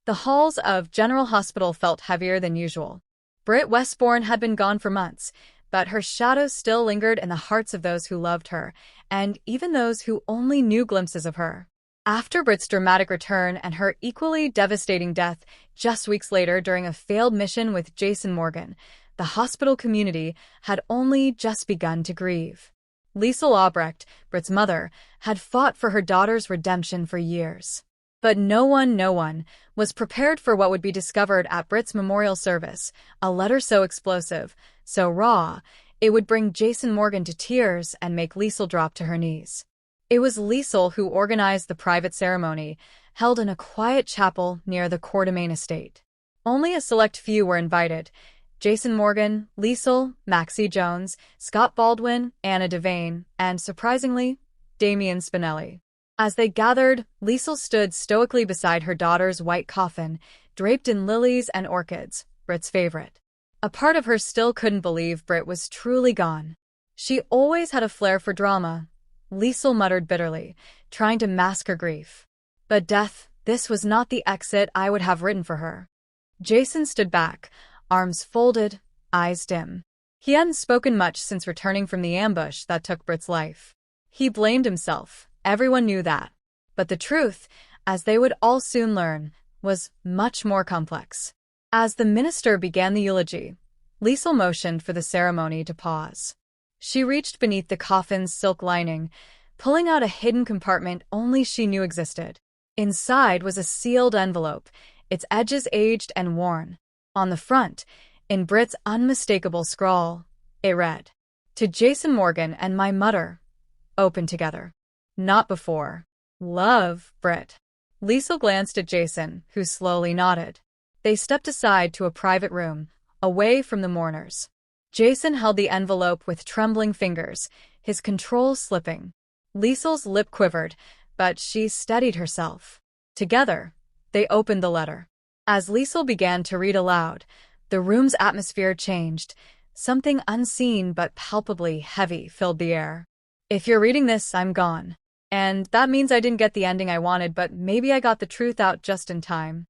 The halls of General Hospital felt heavier than usual. Britt Westbourne had been gone for months, but her shadow still lingered in the hearts of those who loved her, and even those who only knew glimpses of her. After Britt's dramatic return and her equally devastating death just weeks later during a failed mission with Jason Morgan, the hospital community had only just begun to grieve. Liesl Albrecht, Britt's mother, had fought for her daughter's redemption for years. But no one was prepared for what would be discovered at Britt's memorial service, a letter so explosive, so raw, it would bring Jason Morgan to tears and make Liesl drop to her knees. It was Liesl who organized the private ceremony, held in a quiet chapel near the Coeur d'Alene estate. Only a select few were invited: Jason Morgan, Liesl, Maxie Jones, Scott Baldwin, Anna Devane, and, surprisingly, Damien Spinelli. As they gathered, Liesl stood stoically beside her daughter's white coffin, draped in lilies and orchids, Britt's favorite. A part of her still couldn't believe Britt was truly gone. She always had a flair for drama, Liesl muttered bitterly, trying to mask her grief. But death, this was not the exit I would have written for her. Jason stood back, arms folded, eyes dim. He hadn't spoken much since returning from the ambush that took Britt's life. He blamed himself, everyone knew that. But the truth, as they would all soon learn, was much more complex. As the minister began the eulogy, Liesl motioned for the ceremony to pause. She reached beneath the coffin's silk lining, pulling out a hidden compartment only she knew existed. Inside was a sealed envelope, its edges aged and worn. On the front, in Britt's unmistakable scrawl, it read, "To Jason Morgan and my mother. Open together. Not before. Love, Britt." Liesl glanced at Jason, who slowly nodded. They stepped aside to a private room, away from the mourners. Jason held the envelope with trembling fingers, his control slipping. Liesl's lip quivered, but she steadied herself. Together, they opened the letter. As Liesl began to read aloud, the room's atmosphere changed. Something unseen but palpably heavy filled the air. "If you're reading this, I'm gone. And that means I didn't get the ending I wanted, but maybe I got the truth out just in time.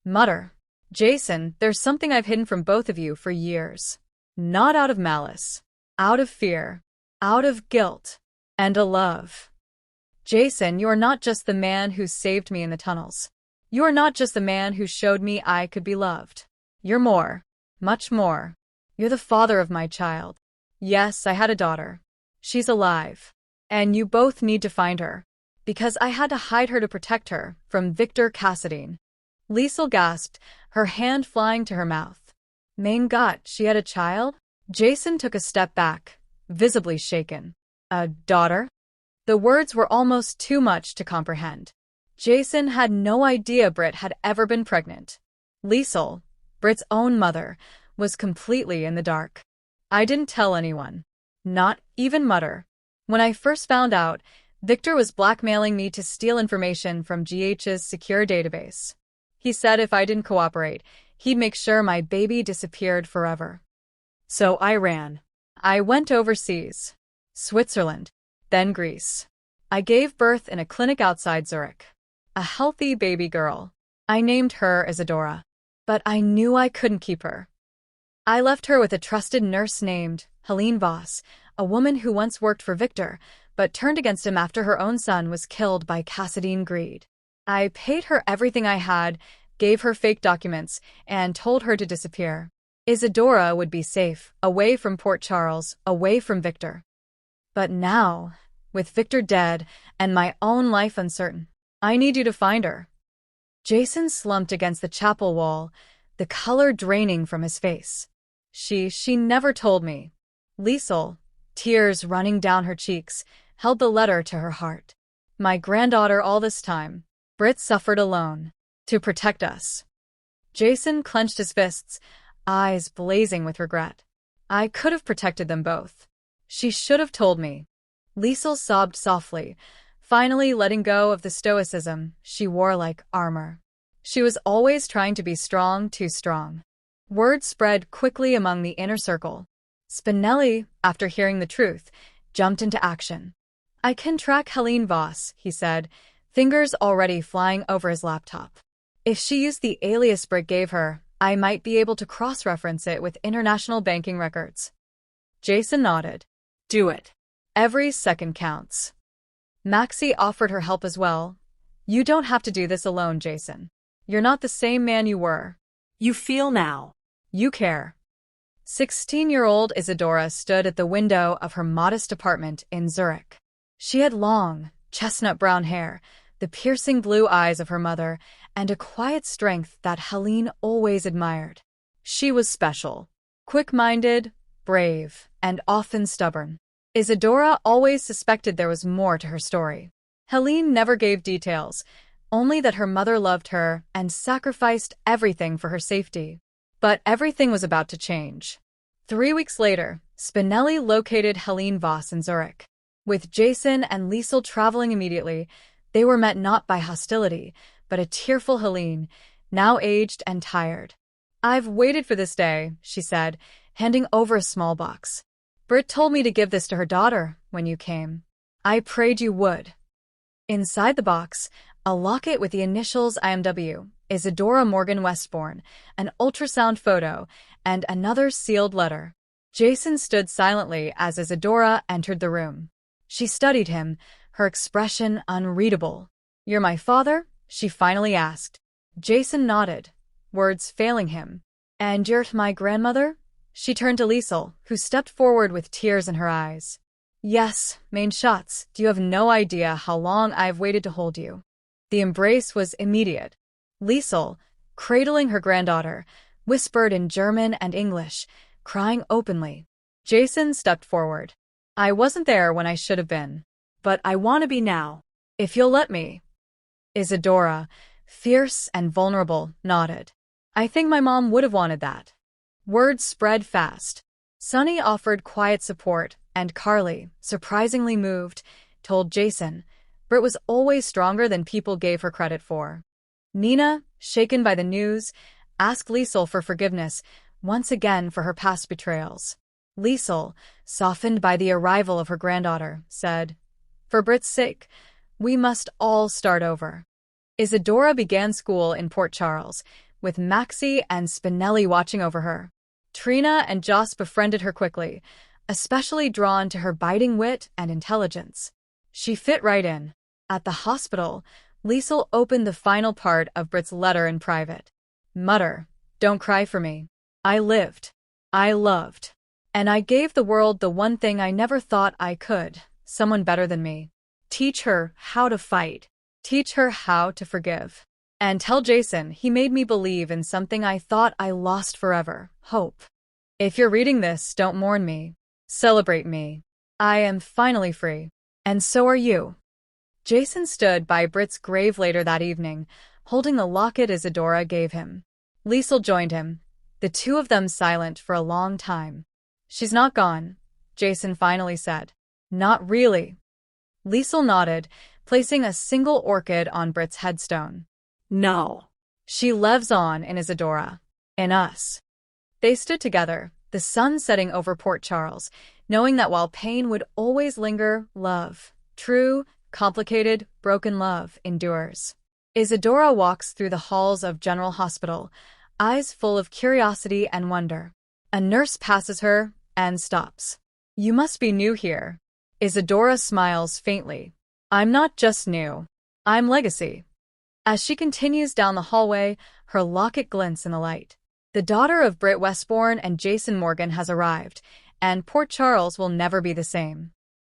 Mutter. Jason, there's something I've hidden from both of you for years. Not out of malice. Out of fear. Out of guilt. And a love. Jason, you're not just the man who saved me in the tunnels. You're not just the man who showed me I could be loved. You're more. Much more. You're the father of my child. Yes, I had a daughter. She's alive. And you both need to find her. Because I had to hide her to protect her from Victor Cassadine." Liesl gasped, her hand flying to her mouth. Mein Gott, she had a child? Jason took a step back, visibly shaken. A daughter? The words were almost too much to comprehend. Jason had no idea Britt had ever been pregnant. Liesl, Britt's own mother, was completely in the dark. "I didn't tell anyone. Not even Mutter. When I first found out, Victor was blackmailing me to steal information from GH's secure database. He said if I didn't cooperate, he'd make sure my baby disappeared forever. So I ran. I went overseas. Switzerland, then Greece. I gave birth in a clinic outside Zurich. A healthy baby girl. I named her Isadora. But I knew I couldn't keep her. I left her with a trusted nurse named Helene Voss, a woman who once worked for Victor, but turned against him after her own son was killed by Cassadine greed. I paid her everything I had, gave her fake documents, and told her to disappear. Isadora would be safe, away from Port Charles, away from Victor. But now, with Victor dead and my own life uncertain, I need you to find her." Jason slumped against the chapel wall, the color draining from his face. She never told me." Liesl, tears running down her cheeks, held the letter to her heart. "My granddaughter all this time. Britt suffered alone. To protect us." Jason clenched his fists, eyes blazing with regret. "I could have protected them both. She should have told me." Liesl sobbed softly, finally letting go of the stoicism she wore like armor. She was always trying to be strong, too strong. Word spread quickly among the inner circle. Spinelli, after hearing the truth, jumped into action. "I can track Helene Voss," he said, fingers already flying over his laptop. If she used the alias Britt gave her, I might be able to cross-reference it with international banking records. Jason nodded. Do it. Every second counts. Maxie offered her help as well. You don't have to do this alone, Jason. You're not the same man you were. You feel now. You care. 16-year-old Isadora stood at the window of her modest apartment in Zurich. She had long, chestnut brown hair, the piercing blue eyes of her mother, and a quiet strength that Helene always admired. She was special, quick-minded, brave, and often stubborn. Isadora always suspected there was more to her story. Helene never gave details, only that her mother loved her and sacrificed everything for her safety. But everything was about to change. 3 weeks later, Spinelli located Helene Voss in Zurich. With Jason and Liesl traveling immediately, they were met not by hostility, but a tearful Helene, now aged and tired. I've waited for this day, she said, handing over a small box. Britt told me to give this to her daughter when you came. I prayed you would. Inside the box, a locket with the initials IMW, Isadora Morgan Westbourne, an ultrasound photo, and another sealed letter. Jason stood silently as Isadora entered the room. She studied him, her expression unreadable. You're my father? She finally asked. Jason nodded, words failing him. And you're my grandmother? She turned to Liesl, who stepped forward with tears in her eyes. Yes, main shots. You have no idea how long I've waited to hold you. The embrace was immediate. Liesl, cradling her granddaughter, whispered in German and English, crying openly. Jason stepped forward. I wasn't there when I should have been, but I want to be now, if you'll let me. Isadora, fierce and vulnerable, nodded. I think my mom would have wanted that. Words spread fast. Sonny offered quiet support, and Carly, surprisingly moved, told Jason Britt was always stronger than people gave her credit for. Nina, shaken by the news, asked Liesl for forgiveness, once again for her past betrayals. Liesl, softened by the arrival of her granddaughter, said, For Britt's sake, we must all start over. Isadora began school in Port Charles, with Maxie and Spinelli watching over her. Trina and Joss befriended her quickly, especially drawn to her biting wit and intelligence. She fit right in. At the hospital, Liesl opened the final part of Britt's letter in private. Mutter, don't cry for me. I lived. I loved. And I gave the world the one thing I never thought I could, someone better than me. Teach her how to fight. Teach her how to forgive. And tell Jason he made me believe in something I thought I lost forever, hope. If you're reading this, don't mourn me. Celebrate me. I am finally free. And so are you. Jason stood by Britt's grave later that evening, holding the locket Isadora gave him. Liesl joined him, the two of them silent for a long time. She's not gone, Jason finally said. Not really. Liesl nodded, placing a single orchid on Britt's headstone. No. She lives on in Isadora. In us. They stood together, the sun setting over Port Charles, knowing that while pain would always linger, love, true, complicated, broken love, endures. Isadora walks through the halls of General Hospital, eyes full of curiosity and wonder. A nurse passes her and stops. You must be new here. Isadora smiles faintly. I'm not just new. I'm legacy. As she continues down the hallway, her locket glints in the light. The daughter of Britt Westbourne and Jason Morgan has arrived, and Port Charles will never be the same.